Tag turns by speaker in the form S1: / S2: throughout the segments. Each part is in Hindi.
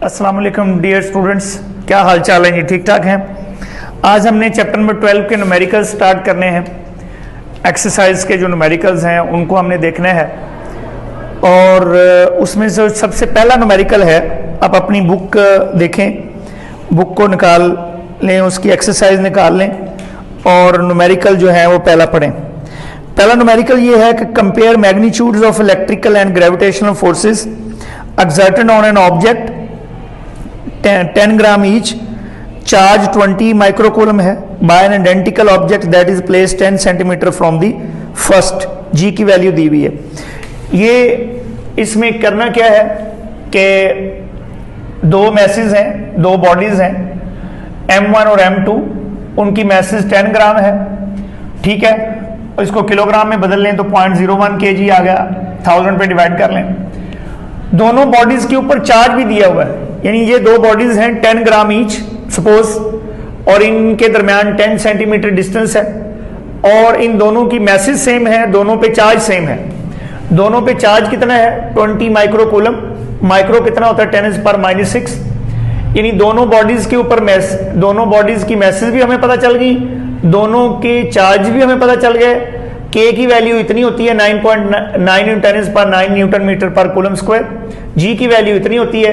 S1: अस्सलाम वालेकुम डियर स्टूडेंट्स, क्या हाल चाल है जी? ठीक ठाक हैं। आज हमने चैप्टर नंबर 12 के न्यूमेरिकल्स स्टार्ट करने हैं। एक्सरसाइज के जो न्यूमेरिकल्स हैं उनको हमने देखना है और उसमें से सबसे पहला न्यूमेरिकल है, आप अपनी बुक देखें, बुक को निकाल लें, उसकी एक्सरसाइज निकाल लें और न्यूमेरिकल जो है वो पहला पढ़ें। पहला न्यूमेरिकल ये है कि compare magnitudes of electrical and gravitational forces exerted on an object 10 gram each, charge 20 microcoulomb है, by an identical object that is place 10 centimeter from the first. G की वैल्यू दी हुई है। ये इसमें करना क्या है कि दो मैसेज हैं, दो बॉडीज हैं, M1 और M2, उनकी मैसेज 10 ग्राम है, ठीक है। इसको किलोग्राम में बदल लें तो 0.01 kg आ गया, 1000 पे डिवाइड कर लें। दोनों बॉडीज के ऊपर चार्ज भी दिया हुआ है, यानी ये दो बॉडीज हैं 10 ग्राम ईच सपोज, और इनके दरमियान 10 सेंटीमीटर डिस्टेंस है और इन दोनों की मैसेज सेम है, दोनों पे चार्ज सेम है। दोनों पे चार्ज कितना है? 20 माइक्रोकूलम। माइक्रो कितना होता है? 10⁻⁻⁶। यानी दोनों बॉडीज के ऊपर दोनों बॉडीज की मैसेज भी हमें पता चल गई, दोनों के चार्ज भी हमें पता चल गए। K की वैल्यू इतनी होती है 9.9 × 10⁻⁹ न्यूटन मीटर पर कूलम स्क्वायर। G की वैल्यू इतनी होती है।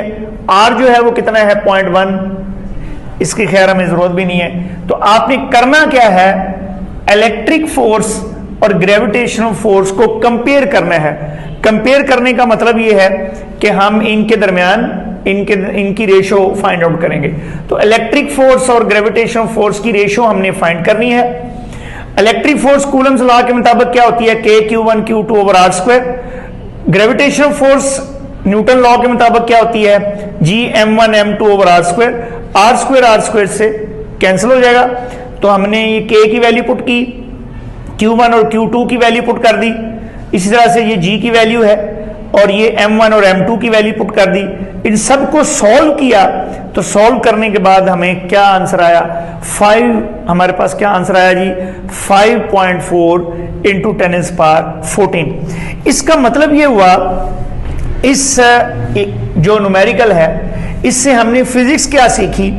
S1: R जो है वो कितना है? 0.1। इसकी खैर हमें जरूरत भी नहीं है। तो आपने करना क्या है? इलेक्ट्रिक फोर्स और ग्रेविटेशनल फोर्स को कंपेयर करना है। कंपेयर करने का मतलब ये है कि हम इनके दरमियान इनकी रेशो फाइंड आउट करेंगे। तो इलेक्ट्रिक फोर्स और ग्रेविटेशनल फोर्स की रेशो हमने फाइंड करनी है। इलेक्ट्रिक फोर्स कूलम्स लॉ के मुताबिक क्या होती है? K/Q1 Q2 over R square. Gravitational force Newton law के मुताबिक क्या होती है? G(m1 m2 over R square. R square से कैंसिल हो जाएगा। तो हमने ये K की वैल्यू पुट की, Q1 और Q2 की वैल्यू पुट कर दी, इसी तरह से ये G की वैल्यू है और ये M1 और M2 की वैल्यू पुट कर दी। इन सबको सॉल्व किया तो सॉल्व करने के बाद हमें क्या आंसर आया? 5। हमारे पास क्या आंसर आया जी? 5.4 × 10⁻14। इसका मतलब ये हुआ, इस जो न्यूमेरिकल है इससे हमने फिजिक्स क्या सीखी?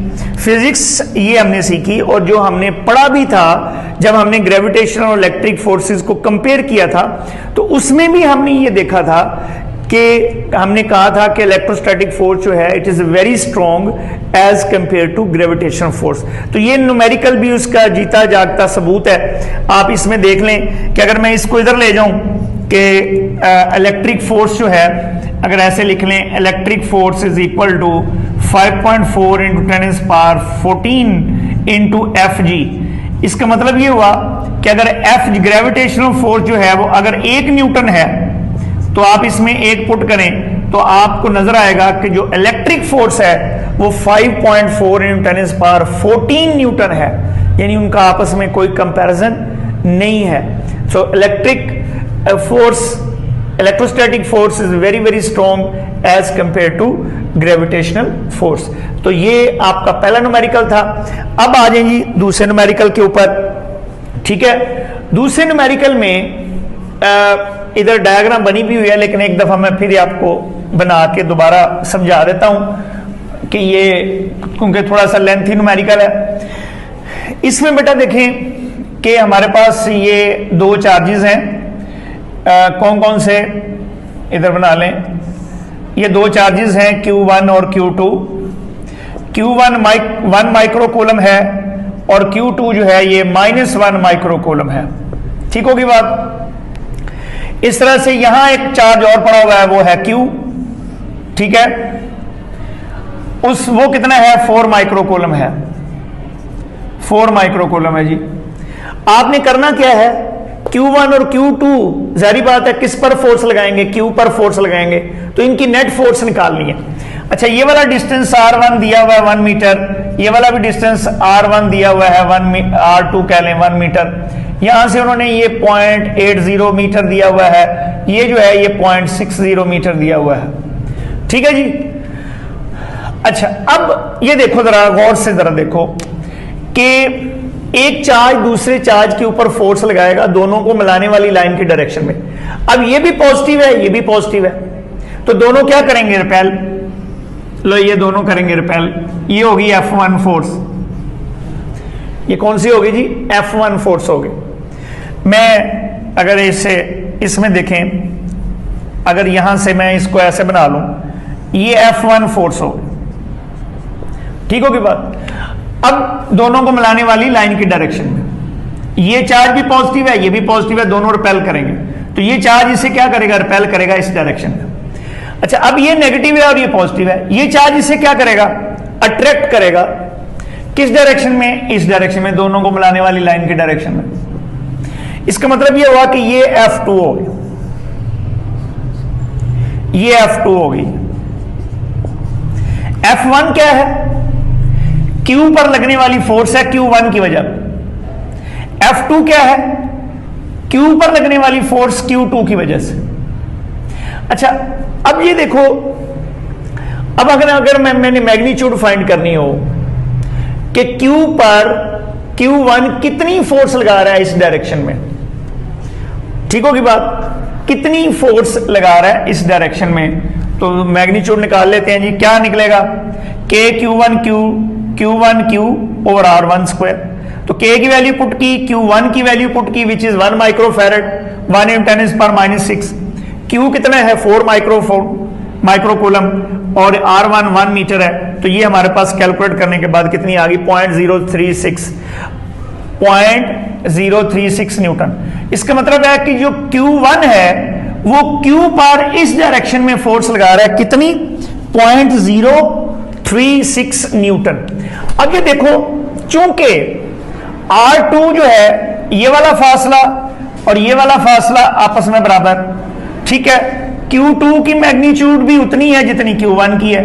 S1: फिजिक्स ये हमने सीखी, और जो हमने पढ़ा भी था जब हमने ग्रेविटेशन और इलेक्ट्रिक फोर्सेस को कंपेयर किया था, तो उसमें भी हमने ये देखा था कि हमने कहा था कि इलेक्ट्रोस्टैटिक फोर्स जो है it is very strong as compare to gravitational force. तो ये न्यूमेरिकल भी उसका जीता जागता सबूत है। आप इसमें देख लें कि अगर मैं इसको इधर ले जाऊं कि इलेक्ट्रिक फोर्स जो है, अगर ऐसे लिख लें, electric force is equal to 5.4 × 10⁻14 × Fg। इसका मतलब ये हुआ कि अगर F ग्रेविटेशनल फोर्स जो है वो अगर 1 न्यूटन है तो आप इसमें 1 पुट करें तो आपको नजर आएगा कि जो इलेक्ट्रिक फोर्स है वो 5.4 × 10⁻14 न्यूटन है, यानी उनका आपस में कोई कंपैरिजन नहीं है। So electric force, electrostatic force is very very strong as compare to gravitational force. तो ये आपका पहला न्यूमेरिकल था। अब आ जाए जी दूसरे न्यूमेरिकल के ऊपर, ठीक है। दूसरे न्यूमेरिकल में इधर डायग्राम बनी भी हुई है, लेकिन एक दफा मैं फिर आपको बना के दोबारा समझा देता हूं कि ये क्योंकि थोड़ा सा लेंथी न्यूमेरिकल है। इसमें बेटा देखें कि हमारे पास ये दो चार्जेस हैं, कौन कौन से इधर बना लें। ये दो चार्जेस हैं Q1 और Q2। Q1 1 माइक्रोकूलम है और Q2 जो है ये -1 माइक्रोकूलम है। ठीक होगी बात? इस तरह से यहां एक चार्ज और पड़ा हुआ है, वो है Q, ठीक है। वो कितना है? 4 माइक्रोकूलम है। 4 माइक्रोकूलम है जी। आपने करना क्या है? Q1 और Q2 जारी बात है किस पर फोर्स लगाएंगे? Q पर फोर्स लगाएंगे, तो इनकी नेट फोर्स निकालनी है। अच्छा, ये वाला डिस्टेंस R1 दिया हुआ है 1 मीटर, ये वाला भी डिस्टेंस R1 दिया हुआ है R2 कह लें 1 मीटर। यहां से उन्होंने ये 0.80 मीटर दिया हुआ है, ये जो है ये 0.60 मीटर दिया हुआ है, ठीक है जी। अच्छा, अब ये देखो जरा गौर से, जरा देखो कि एक चार्ज दूसरे चार्ज के ऊपर फोर्स लगाएगा दोनों को मिलाने वाली लाइन की डायरेक्शन में। अब ये भी पॉजिटिव है, ये भी पॉजिटिव है, तो दोनों क्या करेंगे? रिपेल। लो ये दोनों करेंगे रिपेल, ये होगी F1 फोर्स, ये कौन सी होगी जी, F1 फोर्स होगी। मैं अगर इसे इसमें देखें, अगर यहां से मैं इसको ऐसे बना लूं, ये F1 फोर्स होगी, ठीक होगी बात। अब दोनों को मिलाने वाली लाइन की डायरेक्शन में ये चार्ज भी पॉजिटिव है, ये भी पॉजिटिव है, दोनों रिपेल करेंगे, तो ये चार्ज इसे क्या करेगा, रिपेल करेगा इस डायरेक्शन में। अच्छा, अब ये नेगेटिव है और ये पॉजिटिव है, ये चार्ज इसे क्या करेगा, अट्रैक्ट करेगा किस डायरेक्शन में, इस डायरेक्शन में, दोनों को मिलाने वाली लाइन की डायरेक्शन में। इसका मतलब ये हुआ कि ये F2 हो गई, ये F2 हो गई। F1 क्या है, Q पर लगने वाली फोर्स है Q1 की वजह। F2 क्या है, Q पर लगने वाली फोर्स Q2 की वजह से। अच्छा, अब ये देखो, अब अगर मैंने मैग्नीट्यूड फाइंड करनी हो कि Q पर Q1 कितनी फोर्स लगा रहा है इस डायरेक्शन में, ठीक होगी बात, कितनी फोर्स लगा रहा है इस डायरेक्शन में, तो मैग्नीट्यूड निकाल लेते हैं जी। क्या निकलेगा, K Q1 Q over R1 square. तो K की वैल्यू पुट की, Q1 की वैल्यू पुट की, विच इज 1 माइक्रोफैरड, 1 × 10⁻⁻�6। Q कितना है, 4 माइक्रोकूलम, और R1 1 मीटर है। तो ये हमारे पास कैलकुलेट करने के बाद कितनी आ गई, 0.036 न्यूटन। इसका मतलब है कि जो Q1 है वो Q पर इस डायरेक्शन में फोर्स लगा रहा है, कितनी, 0.036 न्यूटन। अब ये देखो, चूंकि R2 जो है, ये वाला फासला और ये वाला फासला आपस में बराबर, ठीक है, Q2 की मैग्नीट्यूड भी उतनी है जितनी Q1 की है।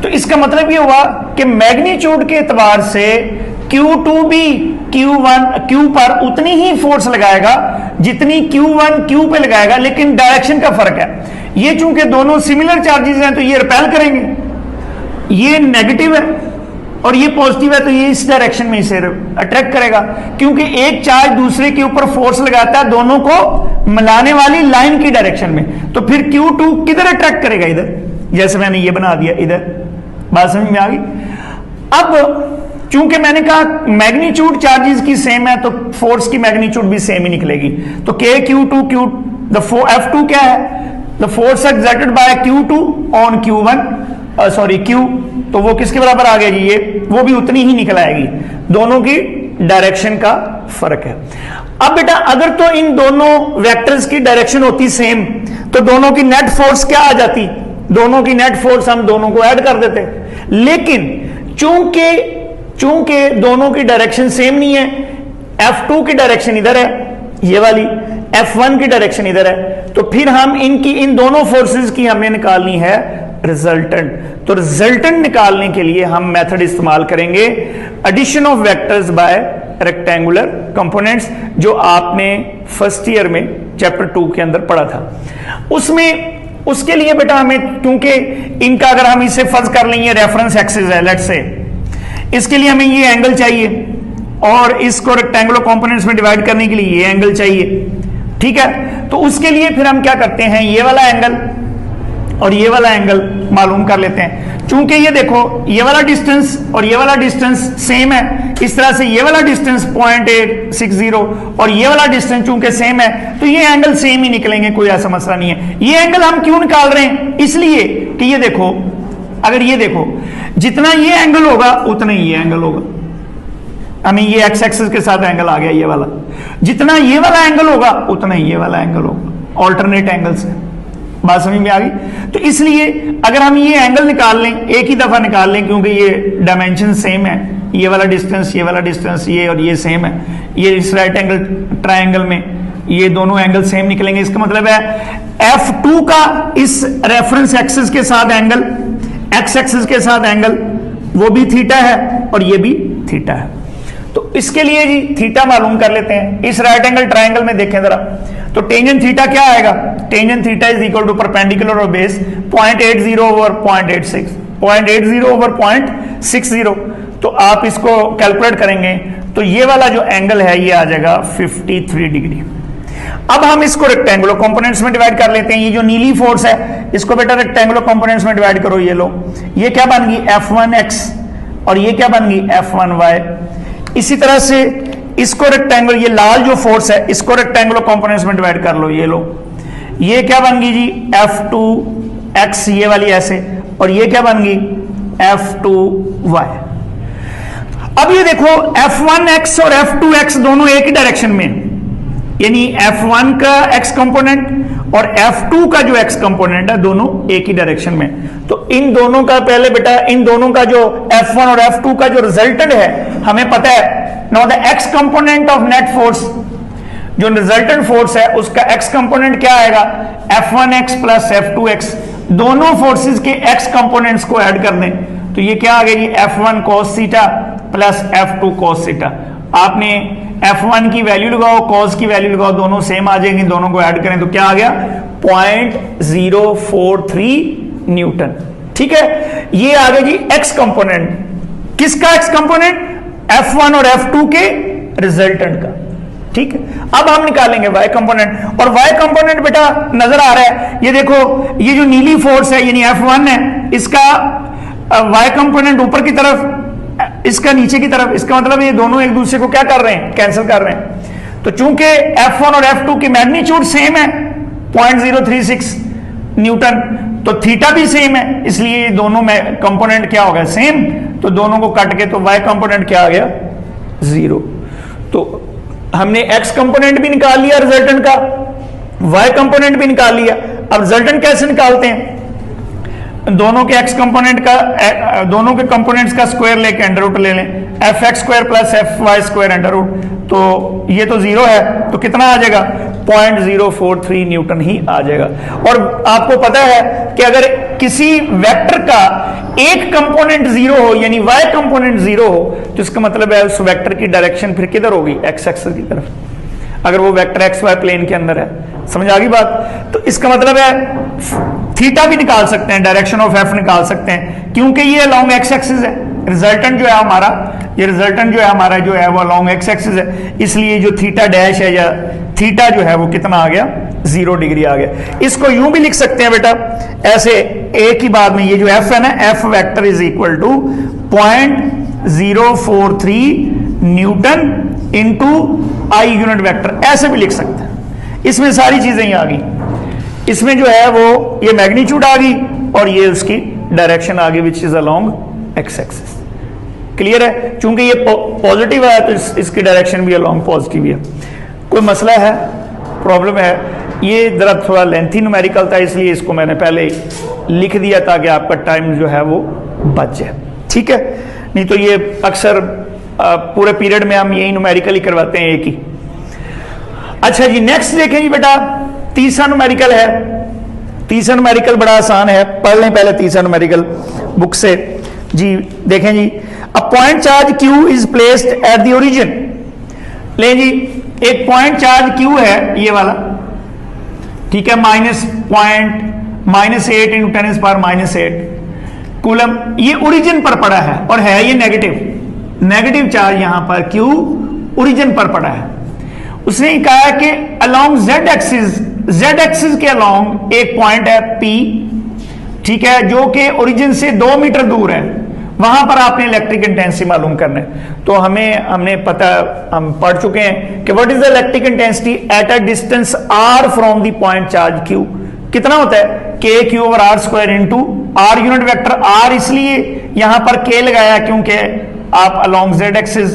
S1: तो इसका मतलब ये हुआ कि मैग्नीट्यूड के एतबार से Q2 भी Q पर उतनी ही फोर्स लगाएगा जितनी Q1 Q पे लगाएगा, लेकिन डायरेक्शन का फर्क है। ये चूंकि दोनों सिमिलर चार्जेस हैं तो ये रिपेल करेंगे, ये नेगेटिव है और ये पॉजिटिव है, तो ये इस डायरेक्शन में इसे अट्रैक्ट करेगा, क्योंकि एक चार्ज दूसरे के ऊपर फोर्स लगाता है दोनों को मिलाने वाली लाइन की डायरेक्शन में। तो फिर Q2 किधर अट्रैक्ट करेगा, इधर, जैसे मैंने ये बना दिया इधर। बात समझ में आ गई। अब चूंकि मैंने कहा मैग्नीट्यूड चार्जेस की सेम है तो फोर्स की मैग्नीट्यूड भी सेम ही निकलेगी। तो K Q2 F2 क्या है, the force exerted by Q2 on Q, तो वो किसके बराबर आ गया जी, ये वो भी उतनी ही निकल आएगी, दोनों की डायरेक्शन का फर्क है। अब बेटा अगर तो इन दोनों वेक्टर्स की डायरेक्शन होती सेम तो दोनों की नेट फोर्स क्या आ जाती, दोनों की नेट फोर्स हम दोनों को ऐड कर देते, लेकिन चूंकि दोनों की डायरेक्शन सेम नहीं है, F2 की डायरेक्शन इधर है ये वाली, F1 की डायरेक्शन इधर है, तो फिर हम इन दोनों फोर्सेस की हमने निकालनी है रिजल्टेंट। तो रिजल्टेंट निकालने के लिए हम मेथड इस्तेमाल करेंगे addition of vectors by rectangular components, जो आपने फर्स्ट ईयर में चैप्टर 2 के अंदर पढ़ा था। उसके लिए बेटा हमें, क्योंकि इनका अगर हम इसे फर्ज कर लें, ये रेफरेंस एक्सिस है लेट्स से, इसके लिए हमें ये एंगल चाहिए और इसको रेक्टेंगुलर कंपोनेंट्स में डिवाइड करने के लिए ये एंगल चाहिए, ठीक है। तो उसके लिए फिर हम क्या करते हैं, ये वाला एंगल और ये वाला एंगल मालूम कर लेते हैं। चूंकि ये देखो ये वाला डिस्टेंस और ये वाला डिस्टेंस सेम है, इस तरह से ये वाला डिस्टेंस 0.860 और ये वाला डिस्टेंस चूंकि सेम है तो ये एंगल सेम ही निकलेंगे, कोई ऐसा मसला नहीं है। ये एंगल हम क्यों निकाल रहे हैं, इसलिए कि ये देखो, अगर ये देखो जितना ये एंगल होगा उतना ही ये एंगल होगा, हमें ये एक्स एक्सिस के साथ एंगल आ गया ये वाला, जितना ये वाला एंगल होगा उतना ही ये वाला एंगल होगा, ऑल्टरनेट एंगल्स है। बात समझ में आ गई। तो इसलिए अगर हम ये एंगल निकाल लें, एक ही दफा निकाल लें, क्योंकि ये डायमेंशन सेम है, ये वाला डिस्टेंस, ये वाला डिस्टेंस, ये और ये सेम है, ये इस राइट एंगल ट्रायंगल में ये दोनों एंगल सेम निकलेंगे। इसका मतलब है F2 का इस रेफरेंस एक्सिस के साथ एंगल, एक्स एक्सिस के साथ एंगल, वो भी थीटा है और ये भी थीटा है। तो इसके लिए जी थीटा मालूम कर लेते हैं। इस राइट एंगल ट्रायंगल में देखें जरा, तो टेंजेंट थीटा क्या आएगा, tangent theta is equal to perpendicular और बेस 0.80 ओवर 0.86, 0.80 ओवर 0.60। तो आप इसको कैलकुलेट करेंगे तो ये वाला जो एंगल है ये आ जाएगा 53 डिग्री। अब हम इसको रेक्टेंगुलर कंपोनेंट्स में डिवाइड कर लेते हैं। ये जो नीली फोर्स है इसको बेटा रेक्टेंगुलर कंपोनेंट्स में डिवाइड करो। ये लो, ये क्या बन गई F1x और ये क्या बन गई F1y। इसी तरह से इसको रेक्टेंगुलर, ये लाल जो फोर्स है इसको रेक्टेंगुलर कंपोनेंट्स में डिवाइड कर लो। ये लो, ये क्या बन गई जी F2x, ये वाली ऐसे, और ये क्या बन गई F2y। अब ये देखो F1x और F2x दोनों एक ही डायरेक्शन में, यानी F1 का x कंपोनेंट और F2 का जो x कंपोनेंट है दोनों एक ही डायरेक्शन में। तो इन दोनों का पहले बेटा, इन दोनों का जो F1 और F2 का जो रिजल्टेंट है हमें पता है। Now the x component of net force, जो रिजल्टेंट फोर्स है उसका x कंपोनेंट क्या आएगा F1x प्लस F2x। दोनों फोर्सेस के x कंपोनेंट्स को ऐड कर दें तो ये क्या आ गया जी F1 cos theta plus F2 cos theta. आपने F1 की वैल्यू लगाओ, cos की वैल्यू लगाओ, दोनों सेम आ जाएंगे, दोनों को ऐड करें तो क्या आ गया 0.043 न्यूटन। ठीक है, ये आ गया जी x कंपोनेंट। किसका x कंपोनेंट? F1 और F2 के रिजल्टेंट का। ठीक है, अब हम निकालेंगे y कंपोनेंट, और y कंपोनेंट बेटा नजर आ रहा है, ये देखो ये जो नीली फोर्स है यानी F1 है, इसका y कंपोनेंट ऊपर की तरफ, इसका नीचे की तरफ। इसका मतलब ये दोनों एक दूसरे को क्या कर रहे हैं, कैंसिल कर रहे हैं। तो चूंकि F1 और F2 की मैग्नीट्यूड सेम है 0.036 न्यूटन, तो थीटा भी सेम है, इसलिए ये दोनों में कंपोनेंट क्या हो गया सेम। तो दोनों को काट के तो y कंपोनेंट क्या आ गया 0। तो हमने x कंपोनेंट भी निकाल लिया रिजल्टेंट का, y कंपोनेंट भी निकाल लिया। अब रिजल्टेंट कैसे निकालते हैं? दोनों के x कंपोनेंट का, दोनों के कंपोनेंट्स का स्क्वायर लेके अंडर रूट ले लें, fx square plus fy square under root. तो ये तो 0 है, तो कितना आ जाएगा 0.043 न्यूटन ही आ जाएगा। और आपको पता है कि अगर किसी वेक्टर का एक कंपोनेंट 0 हो यानी y कंपोनेंट 0 हो तो इसका मतलब है उस वेक्टर की डायरेक्शन फिर किधर होगी, x एक्सिस की तरफ, अगर वो वेक्टर XY प्लेन के अंदर है। समझ आ गई बात? तो इसका मतलब है थीटा भी निकाल सकते हैं, डायरेक्शन ऑफ f निकाल सकते हैं, क्योंकि ये अलोंग x एक्सिस है। रिजल्टेंट जो है हमारा, ये रिजल्टेंट जो है हमारा जो है वो अलोंग x एक्सिस है, इसलिए जो थीटा डैश है या थीटा जो है वो कितना आ गया 0 डिग्री आ गया। इसको यूं भी लिख सकते हैं बेटा ऐसे, एक ही बात में, ये जो f है ना, f vector is equal to 0.043 newton into i unit vector, ऐसे भी लिख सकते हैं। इसमें सारी चीजें ही आ गई, इसमें जो है वो ये मैग्नीट्यूड आ गई और ये उसकी डायरेक्शन आ गई which is along x axis. Clear है? चूंकि ये पॉजिटिव है तो इसकी डायरेक्शन भी अलोंग पॉजिटिव है। कोई मसला है, प्रॉब्लम है? ये जरा थोड़ा लेंथी न्यूमेरिकल था इसलिए इसको मैंने पहले लिख दिया ताकि आपका टाइम जो है वो बच जाए। ठीक है, नहीं तो ये अक्सर पूरे पीरियड में हम यही न्यूमेरिकल ही करवाते हैं एक ही। अच्छा जी, नेक्स्ट देखें जी बेटा, तीसरा न्यूमेरिकल है। तीसरा न्यूमेरिकल बड़ा आसान है, पढ़ लें पहले तीसरा न्यूमेरिकल बुक से जी। देखें जी, a point charge Q is placed at the origin. ले जी, एक पॉइंट चार्ज Q है ये वाला, ठीक है, -8 इंटू 10⁻⁸ कूलम, ये ओरिजिन पर पड़ा है और है ये नेगेटिव चार्ज यहां पर Q ओरिजिन पर पड़ा है। उसने कहा कि अलोंग z एक्सिस के अलोंग एक पॉइंट है P, ठीक है, जो कि ओरिजिन से 2 मीटर दूर है, वहां पर आपने इलेक्ट्रिक इंटेंसिटी मालूम करना है। तो हमने पता, हम पढ़ चुके हैं कि what is the electric intensity eight a distance r from the point charge Q। कितना होता है KQ/r² into r unit vector. r इसलिए यहां पर K लगाया क्योंकि आप अलोंग z एक्सिस,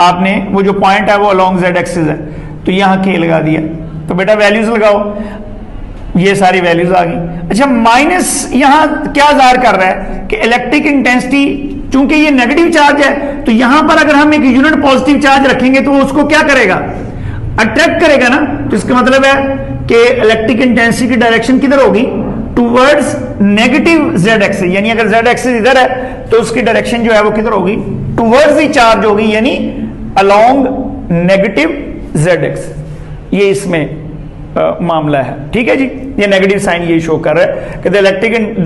S1: आपने वो जो पॉइंट है वो अलोंग z एक्सिस है, तो यहां K लगा दिया। तो बेटा वैल्यूज लगाओ, ये सारी वैल्यूज आ गई। अच्छा, माइनस यहां क्या ज़ाहिर कर रहा है कि इलेक्ट्रिक इंटेंसिटी, चूंकि ये नेगेटिव चार्ज है तो यहां पर अगर हम एक यूनिट पॉजिटिव चार्ज रखेंगे तो उसको क्या करेगा, अट्रैक्ट करेगा ना। तो इसका मतलब है कि इलेक्ट्रिक इंटेंसिटी की डायरेक्शन किधर होगी, टूवर्ड्स नेगेटिव z एक्सिस, यानी अगर z एक्सिस इधर है तो उसकी डायरेक्शन जो है वो किधर होगी, टूवर्ड्स द चार्ज होगी, यानी अलोंग नेगेटिव z एक्सिस। ये इसमें मामला है, ठीक है जी। ये नेगेटिव साइन ये शो कर रहा है कि the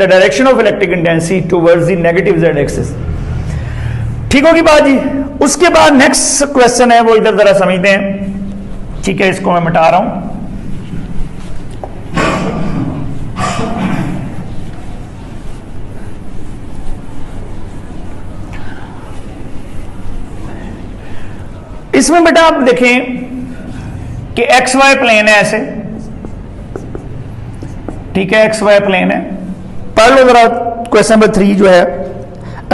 S1: direction of electric intensity towards the negative z axis. ठीक होगी बात जी। उसके बाद नेक्स्ट क्वेश्चन है वो इधर जरा समझते हैं। ठीक है, इसको मैं मिटा रहा हूं। इसमें बेटा आप देखें कि एक्स वाई प्लेन है ऐसे, ठीक है, एक्स वाई प्लेन है। पढ़ लो जरा क्वेश्चन नंबर 3 जो है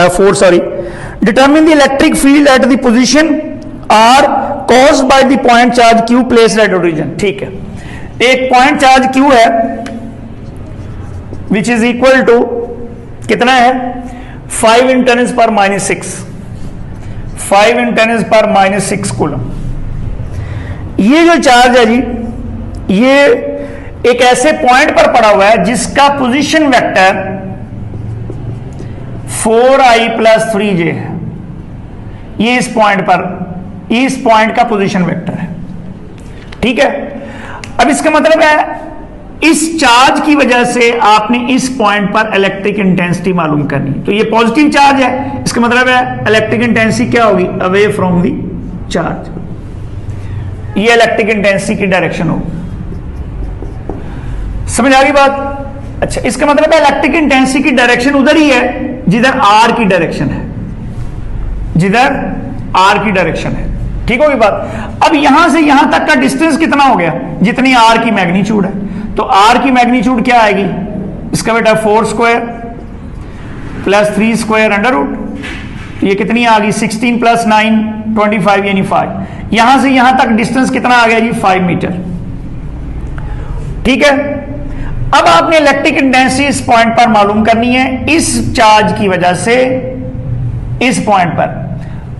S1: 4 sorry. Determine the electric field at the position R caused by the point charge Q placed at origin. ठीक है, एक पॉइंट चार्ज क्यू है विच इज इक्वल टू कितना है 5 × 10⁻⁶, 5 × 10⁻⁶ कूलम। ये जो चार्ज है जी, ये एक ऐसे पॉइंट पर पड़ा हुआ है जिसका पोजीशन वेक्टर 4i + 3j है। ये इस पॉइंट पर, इस पॉइंट का पोजीशन वेक्टर है, ठीक है। अब इसका मतलब है इस चार्ज की वजह से आपने इस पॉइंट पर इलेक्ट्रिक इंटेंसिटी मालूम करनी। तो ये पॉजिटिव चार्ज है, इसका मतलब है इलेक्ट्रिक इंटेंसिटी क्या होगी, अवे फ्रॉम दी चार्ज। ये इलेक्ट्रिक इंटेंसिटी की डायरेक्शन होगी। समझ आ गई बात? अच्छा, इसका मतलब है इलेक्ट्रिक इंटेंसिटी की डायरेक्शन उधर ही है जिधर आर की डायरेक्शन है, जिधर आर की डायरेक्शन है, ठीक होगी बात। अब यहां से यहां तक का डिस्टेंस कितना हो गया, जितनी आर की मैग्नीट्यूड है। तो आर की मैग्नीट्यूड क्या आएगी, इसका बेटा 4² + 3² √। ये कितनी आ गई 16 + 9 25 यानी 5। यहां से यहां तक डिस्टेंस कितना आ गया जी 5 मीटर, ठीक है। अब आपने इलेक्ट्रिक इंटेंसिटी इस पॉइंट पर मालूम करनी है इस चार्ज की वजह से इस पॉइंट पर।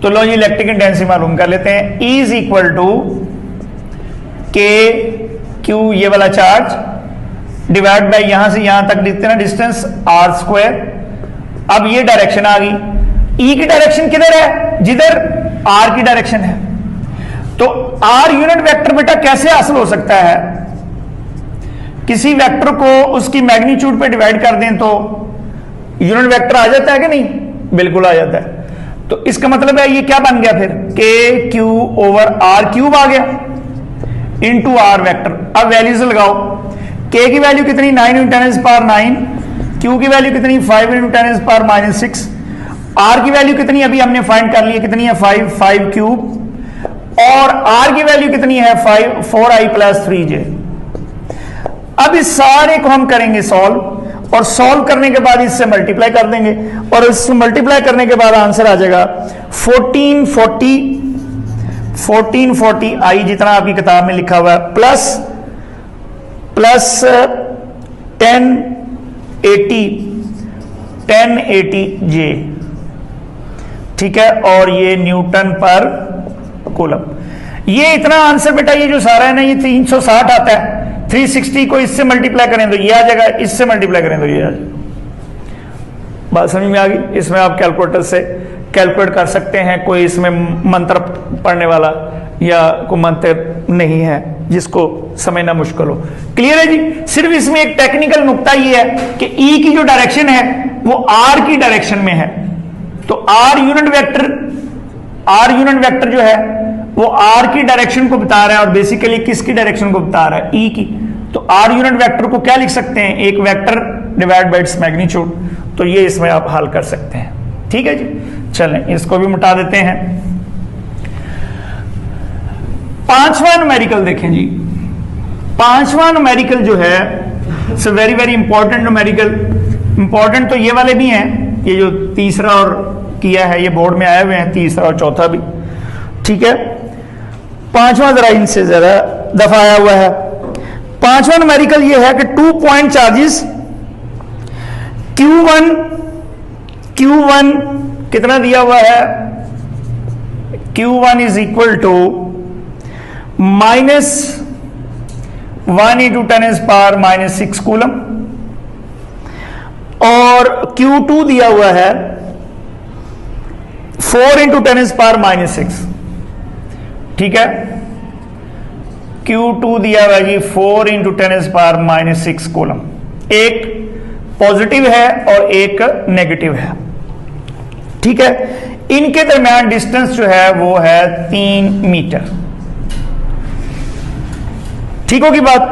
S1: तो लो जी इलेक्ट्रिक इंटेंसिटी मालूम कर लेते हैं। E = K Q ये वाला चार्ज डिवाइड बाय यहां से यहां तक कितना डिस्टेंस r²। अब ये डायरेक्शन आ गई, E की डायरेक्शन किधर है, जिधर R की डायरेक्शन है। तो R यूनिट वेक्टर बेटा कैसे हासिल हो सकता है, किसी वेक्टर को उसकी मैग्नीट्यूड पे डिवाइड कर दें तो यूनिट वेक्टर आ जाता है कि नहीं, बिल्कुल आ जाता है। तो इसका मतलब है ये क्या बन गया फिर KQ/R³ आ गया इनटू R वेक्टर। अब वैल्यूज लगाओ, K की वैल्यू कितनी 9 × 10⁻⁹, Q की वैल्यू कितनी 5 × 10⁻⁶, R की वैल्यू कितनी अभी हमने फाइंड कर ली है, कितनी है 5³ और R की वैल्यू कितनी है 4i + 3j। अब इस सारे को हम करेंगे सॉल्व, और सॉल्व करने के बाद इससे मल्टीप्लाई कर देंगे, और इससे मल्टीप्लाई करने के बाद आंसर आ जाएगा 1440i जितना आपकी किताब में लिखा हुआ है प्लस 1080j, ठीक है, और ये न्यूटन पर कूलम। ये इतना आंसर बेटा ये जो सारा है ना ये 360 आता है। 360 को इससे मल्टीप्लाई करें तो ये आ जाएगा, इससे मल्टीप्लाई करें तो ये आ जाएगा। बात समझ में आ गई? इसमें आप कैलकुलेटर से कैलकुलेट कर सकते हैं, कोई इसमें मंत्र पढ़ने वाला या कोई मंत्र नहीं है जिसको समझना मुश्किल हो। क्लियर है जी? सिर्फ इसमें एक टेक्निकल नुक्ता ये है कि ई की जो डायरेक्शन है वो आर की डायरेक्शन में है। तो आर यूनिट वेक्टर जो है वो आर की डायरेक्शन को बता रहा है, और बेसिकली किसकी डायरेक्शन को बता रहा है, ई की। तो आर यूनिट वेक्टर को क्या लिख सकते हैं, एक vector divide by its magnitude. तो ये इसमें आप हल कर सकते हैं, ठीक है जी। चलें इसको भी मिटा देते हैं। पांचवा न्यूमेरिकल देखें जी। पांचवा न्यूमेरिकल जो है it's very very important numerical. Important तो ये वाले भी हैं, ये जो तीसरा और किया है ये बोर्ड में आए हुए हैं, तीसरा और चौथा भी, ठीक है। पांचवा जरा इनसे जरा दफा आया हुआ है। पांचवा न्यूमेरिकल ये है कि 2 पॉइंट चार्जेस Q1 कितना दिया हुआ है, Q1 = -1 × 10⁻⁶ कूलम, और Q2 दिया हुआ है 4 × 10⁻⁶, ठीक है। Q2 दिया हुआ जी 4 × 10⁻⁶ कूलम। एक पॉजिटिव है और एक नेगेटिव है, ठीक है। इनके दरमियान डिस्टेंस जो है वो है 3 मीटर, ठीक होगी बात।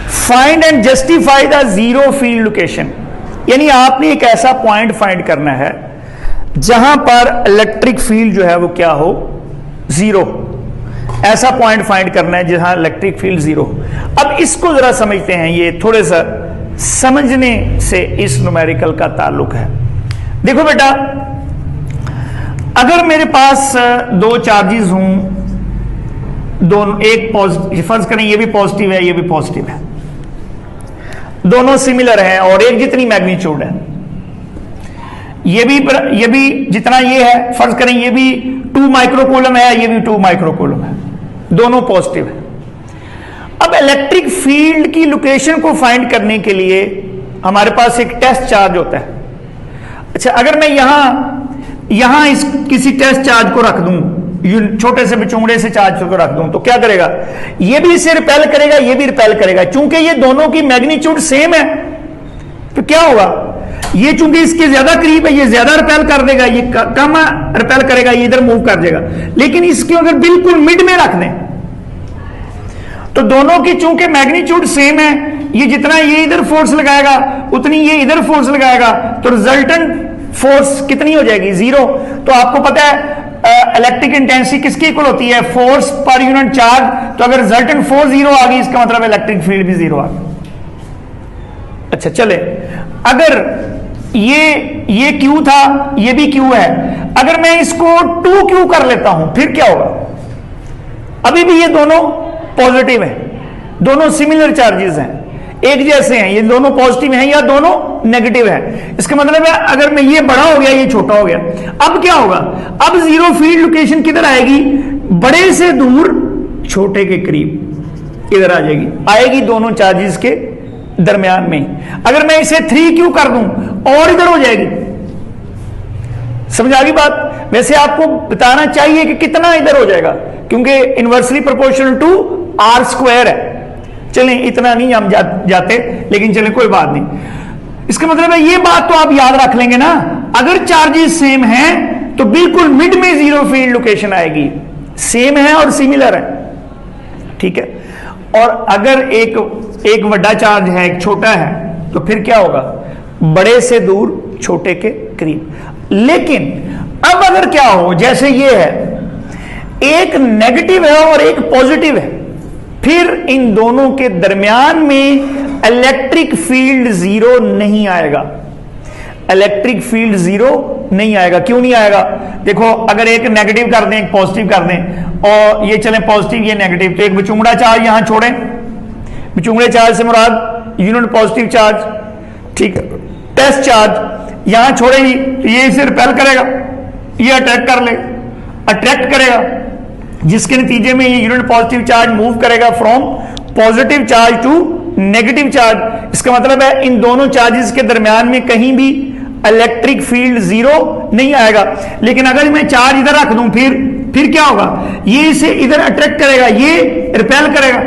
S1: Find and justify the zero field location, यानी आपने एक ऐसा पॉइंट फाइंड करना है जहां पर इलेक्ट्रिक फील्ड जो है वो क्या हो, जीरो। ऐसा पॉइंट फाइंड करना है जहां इलेक्ट्रिक फील्ड जीरो। अब इसको जरा समझते हैं, ये थोड़े सा समझने से इस न्यूमेरिकल का ताल्लुक है। देखो बेटा, अगर मेरे पास दो चार्जेस हों, दोनों, एक पॉजिटिव, फर्ज करें ये भी पॉजिटिव है, ये भी पॉजिटिव है, दोनों सिमिलर हैं और एक जितनी मैग्नीट्यूड है, ये भी जितना ये है, फर्ज करें ये भी 2 माइक्रोकूलम है, ये भी 2 माइक्रोकूलम है, दोनों पॉजिटिव है। अब इलेक्ट्रिक फील्ड की लोकेशन को फाइंड करने के लिए हमारे पास एक टेस्ट चार्ज होता है। अच्छा, अगर मैं यहां इस किसी टेस्ट चार्ज को रख दूं, छोटे से बिचुंगड़े से चार्ज को रख दूं, तो क्या करेगा, ये भी इसे रिपेल करेगा, ये भी रिपेल करेगा। चूंकि ये दोनों की मैग्नीट्यूड सेम है तो क्या होगा, ये चूंकि इसके ज्यादा करीब है, ये ज्यादा रिपेल कर देगा, ये कम रिपेल करेगा, ये इधर मूव कर देगा। लेकिन इसको अगर बिल्कुल मिड में रख दें तो दोनों की चूंकि मैग्नीट्यूड सेम है, ये जितना ये इधर फोर्स लगाएगा उतनी ये इधर फोर्स लगाएगा, तो रिजल्टेंट फोर्स कितनी हो जाएगी, जीरो। तो आपको पता है इलेक्ट्रिक इंटेंसिटी किसके इक्वल होती है, फोर्स पर यूनिट चार्ज। तो अगर रिजल्टेंट फोर्स जीरो आ गई, इसका मतलब इलेक्ट्रिक फील्ड भी जीरो आ गई। अच्छा चले, अगर ये Q था, ये भी Q है, अगर मैं इसको 2Q कर लेता हूं फिर क्या होगा, अभी भी ये दोनों पॉजिटिव हैं, दोनों सिमिलर चार्जेस हैं, एक जैसे हैं, ये दोनों पॉजिटिव हैं या दोनों नेगेटिव हैं। इसका मतलब है अगर मैं ये बड़ा हो गया, ये छोटा हो गया, अब क्या होगा, अब जीरो फील्ड लोकेशन किधर आएगी, बड़े से दूर छोटे के करीब इधर आ जाएगी, आएगी दोनों चार्जेस के दरमियान में। अगर मैं इसे 3Q कर दूं और इधर हो जाएगी। समझ आ गई बात। वैसे आपको बताना चाहिए कि कितना इधर हो जाएगा, क्योंकि inversely proportional to R square है। चलें, इतना नहीं हम जाते, लेकिन चलें कोई बात नहीं। इसका मतलब है ये बात तो आप याद रख लेंगे ना, अगर चार्जेस सेम हैं तो बिल्कुल मिड में जीरो फील्ड लोकेशन आएगी, सेम है और सिमिलर है, ठीक है। और अगर एक बड़ा चार्ज है, एक छोटा है, तो फिर क्या होगा, बड़े से दूर छोटे के करीब। लेकिन अब अगर क्या हो, जैसे ये है, एक नेगेटिव है और एक पॉजिटिव है, फिर इन दोनों के दरमियान में इलेक्ट्रिक फील्ड जीरो नहीं आएगा। इलेक्ट्रिक फील्ड जीरो नहीं आएगा। क्यों नहीं आएगा, देखो अगर एक नेगेटिव कर दें, एक पॉजिटिव कर दें, और ये चले पॉजिटिव ये नेगेटिव, तो एक बिचुंगड़ा चार्ज यहां छोड़ें, बिचुंगड़े चार्ज से मुराद यूनिट पॉजिटिव चार्ज, ठीक है, टेस्ट चार्ज यहां छोड़ेगी तो ये इसे रिपेल करेगा, ये अट्रैक्ट करेगा, जिसके नतीजे में ये यूनिट पॉजिटिव चार्ज मूव करेगा from positive charge to negative charge. इसका मतलब है इन दोनों चार्जेस के दरमियान में कहीं भी इलेक्ट्रिक फील्ड जीरो नहीं आएगा। लेकिन अगर मैं चार्ज इधर रख दूं फिर क्या होगा, ये इसे इधर अट्रैक्ट करेगा, ये रिपेल करेगा।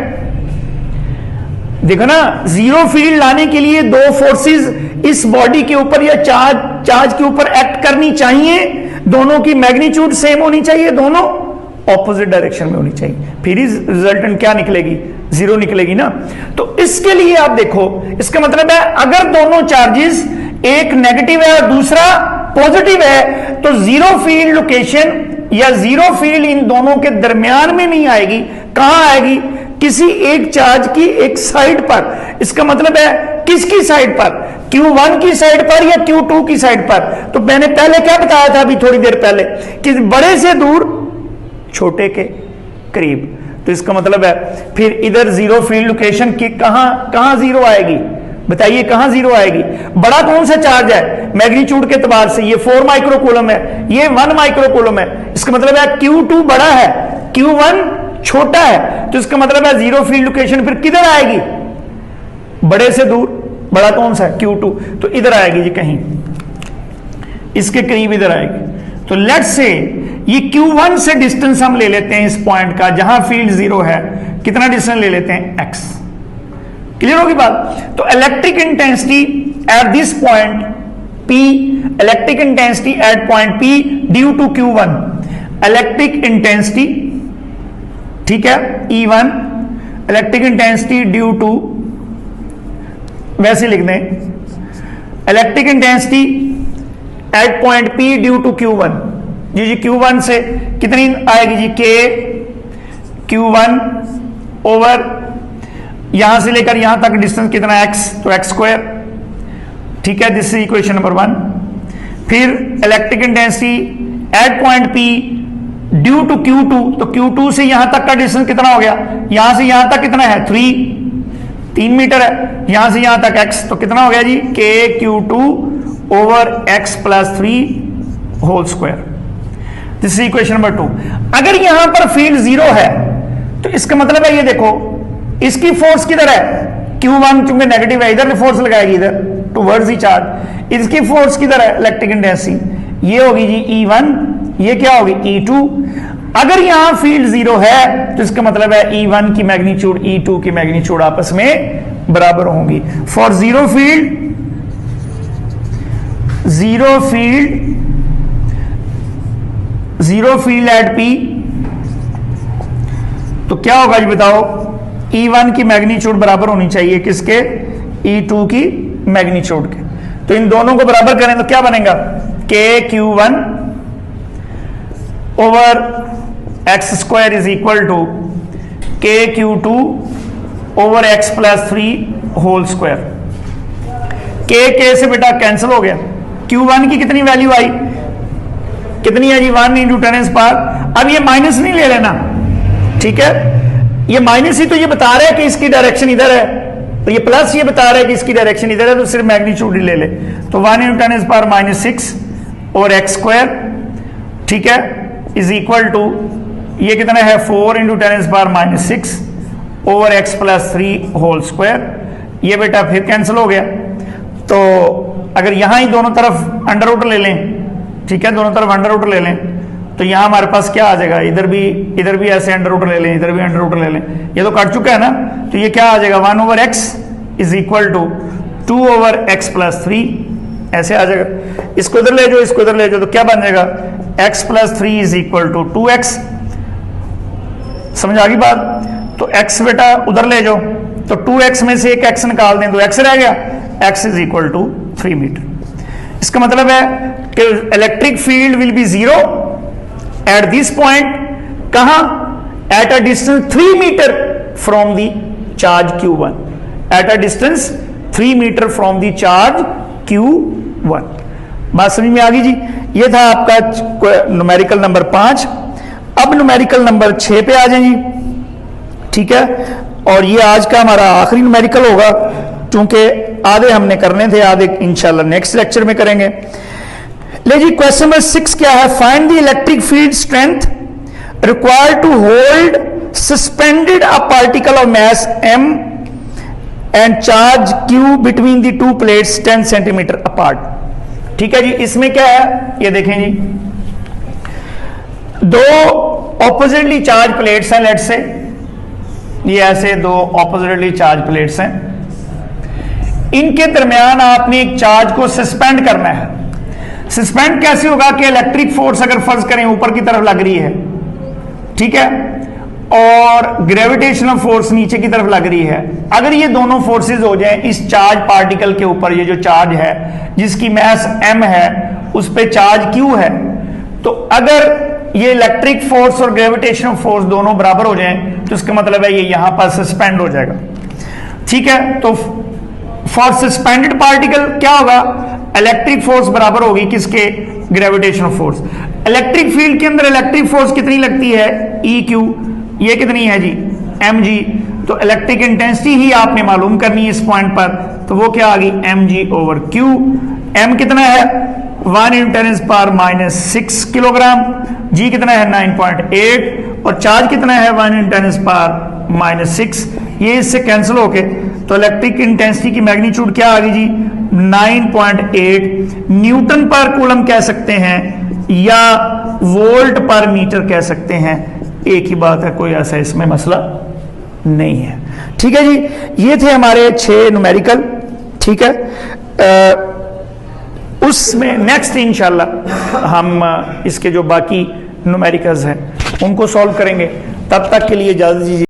S1: देखो ना, जीरो फील्ड लाने के लिए दो फोर्सेस इस बॉडी के ऊपर या चार्ज के ऊपर एक्ट करनी चाहिए, दोनों की मैग्नीट्यूड सेम होनी चाहिए, दोनों ऑपोजिट डायरेक्शन में होनी चाहिए, फिर ही रिजल्टेंट क्या निकलेगी, जीरो निकलेगी ना। तो इसके लिए आप देखो, इसका मतलब है अगर दोनों चार्जेस, एक नेगेटिव है और दूसरा पॉजिटिव है, तो जीरो फील्ड लोकेशन या जीरो फील्ड इन दोनों के दरमियान में नहीं आएगी। कहां आएगी, किसी एक चार्ज की एक साइड पर। इसका मतलब है किसकी साइड पर, Q1 की साइड पर या Q2 की साइड पर। तो मैंने पहले क्या बताया था अभी थोड़ी देर पहले, कि बड़े से दूर छोटे के करीब। तो इसका मतलब है फिर इधर जीरो फील्ड लोकेशन की कहां जीरो आएगी, बताइए कहां जीरो आएगी। बड़ा कौन सा चार्ज है मैग्नीट्यूड के एतबार से, ये 4 माइक्रोकूलम है, ये 1 माइक्रोकूलम है। इसका मतलब है Q2 बड़ा है, Q1 छोटा है, तो इसका मतलब है जीरो फील्ड लोकेशन फिर किधर आएगी, बड़े से दूर। बड़ा कौन सा है, Q2, तो इधर आएगी जी, कहीं इसके करीब इधर आएगी। तो लेट्स से ये Q1 से डिस्टेंस हम ले लेते हैं इस पॉइंट का जहां फील्ड जीरो है, कितना डिस्टेंस ले लेते हैं, x। क्लियर होगी बात। तो electric intensity at this point P, electric intensity at point P due to Q1, electric intensity, ठीक है, E1 electric intensity due to, वैसे लिख दें electric intensity at point P due to Q1। जी Q1 से कितनी आएगी जी, K Q1 ओवर यहां से लेकर यहां तक डिस्टेंस कितना x, तो x स्क्वायर। ठीक है, दिस इज इक्वेशन नंबर 1। फिर electric intensity at point P due to Q2, तो Q2 से यहां तक का डिस्टेंस कितना हो गया, यहां से यहां तक कितना है 3 मीटर है, यहां से यहां तक x, तो कितना हो गया जी K Q2 over x plus 3 whole square. This is equation number 2। अगर यहां पर फील्ड 0 है तो इसका मतलब है, ये देखो इसकी फोर्स किधर है, Q1 चूंकि नेगेटिव है, इधर फोर्स लगाएगी इधर टुवर्ड्स दी चार्ज, इसकी फोर्स किधर है इलेक्ट्रिक इंटेंसिटी, ये होगी जी E1, ये क्या होगी E2। अगर यहां फील्ड 0 है तो इसका मतलब है E1 की मैग्नीट्यूड E2 की मैग्नीट्यूड आपस में बराबर होंगी। For zero field at P, तो क्या होगा जी बताओ, E1 की मैग्नीट्यूड बराबर होनी चाहिए किसके, E2 की मैग्नीट्यूड के। तो इन दोनों को बराबर करें तो क्या बनेगा, K Q1 over x square is equal to K Q2 over x plus 3 whole square. K से बेटा कैंसिल हो गया, Q1 की कितनी वैल्यू आई, कितनी है जी 1 इंटू 10 पावर। अब ये माइनस नहीं ले लेना, ठीक है, ये माइनस ही तो ये बता रहा है कि इसकी डायरेक्शन इधर है, तो ये प्लस ये बता रहा है कि इसकी डायरेक्शन इधर है, तो सिर्फ मैग्नीट्यूड ही ले ले। तो 1 इंटू 10 पावर माइनस 6 और x स्क्वायर, ठीक है, इज इक्वल टू ये कितना है 4 into 10 power minus 6 over x plus 3 whole square. ये बेटा फिर कैंसिल हो गया। तो अगर यहां ही दोनों तरफ अंडर रूट ले लें, ठीक है, दोनों तरफ अंडर रूट ले लें, तो यहां हमारे पास क्या आ जाएगा, इधर भी ऐसे अंडर रूट ले लें, इधर भी अंडर रूट ले लें, ये तो कट चुका है ना, तो ये क्या आ जाएगा 1 over X is equal to 2 over X plus 3, ऐसे आ जाएगा। इसको इधर ले जाओ, इसको इधर ले जाओ, तो क्या बन जाएगा x plus 3 is equal to 2x। समझ आ गई बात। तो x बेटा उधर ले जाओ, तो 2x में से एक x निकाल दें तो x रह गया, x is equal to 3 meter. इसका मतलब है कि electric field will be 0 at this point, कहां, at a distance 3 meter from the charge Q1, at a distance 3 meter from the charge Q1। बात समझ में आ गई जी। ये था आपका न्यूमेरिकल नंबर 5। अब न्यूमेरिकल नंबर 6 पे आ जाए जी, ठीक है, और ये आज का हमारा आखिरी न्यूमेरिकल होगा, क्योंकि आधे हमने करने थे, आधे इंशाल्लाह नेक्स्ट लेक्चर में करेंगे। ले जी, क्वेश्चन नंबर 6 क्या है, find the electric field strength required to hold suspended a particle of mass m and charge q between the two plates 10 centimetre apart. ठीक है जी, इसमें क्या है ये देखें जी, दो ऑपोजिटली चार्ज प्लेट्स हैं, लेट्स से ये ऐसे दो ऑपोजिटली चार्ज प्लेट्स हैं, इनके दरमियान आपने एक चार्ज को सस्पेंड करना है। सस्पेंड कैसे होगा कि इलेक्ट्रिक फोर्स अगर फर्ज करें ऊपर की तरफ लग रही है, ठीक है, और ग्रेविटेशनल फोर्स नीचे की तरफ लग रही है, अगर ये दोनों फोर्सेस हो जाएं इस चार्ज पार्टिकल के ऊपर, ये जो चार्ज है जिसकी मास m है उस पे चार्ज q है, तो अगर ये इलेक्ट्रिक फोर्स और ग्रेविटेशनल फोर्स दोनों बराबर हो जाएं तो इसका मतलब है ये यहां पर सस्पेंड हो जाएगा। ठीक है, तो फॉर सस्पेंडेड पार्टिकल क्या होगा, इलेक्ट्रिक फोर्स बराबर होगी किसके, ग्रेविटेशनल फोर्स। इलेक्ट्रिक फील्ड के अंदर इलेक्ट्रिक फोर्स कितनी लगती है, EQ, ये कितनी है जी mg, तो इलेक्ट्रिक इंटेंसिटी ही आपने मालूम करनी है इस पॉइंट पर, तो वो क्या आ गई mg ओवर q। m कितना है 1 × 10⁻⁻6 किलोग्राम, g कितना है 9.8 और चार्ज कितना है 1 × 10⁻⁻6। ये इससे कैंसिल होके तो इलेक्ट्रिक इंटेंसिटी की मैग्नीट्यूड क्या आ गई जी 9.8 न्यूटन पर कूलम कह सकते हैं या वोल्ट पर मीटर कह सकते हैं, एक ही बात है, कोई ऐसा इसमें मसला नहीं है। ठीक है जी, ये थे हमारे 6 न्यूमेरिकल। ठीक है, उसमें नेक्स्ट इंशाल्लाह हम इसके जो बाकी न्यूमेरिकल्स हैं उनको सॉल्व करेंगे। तब तक के लिए इजाजत दीजिए।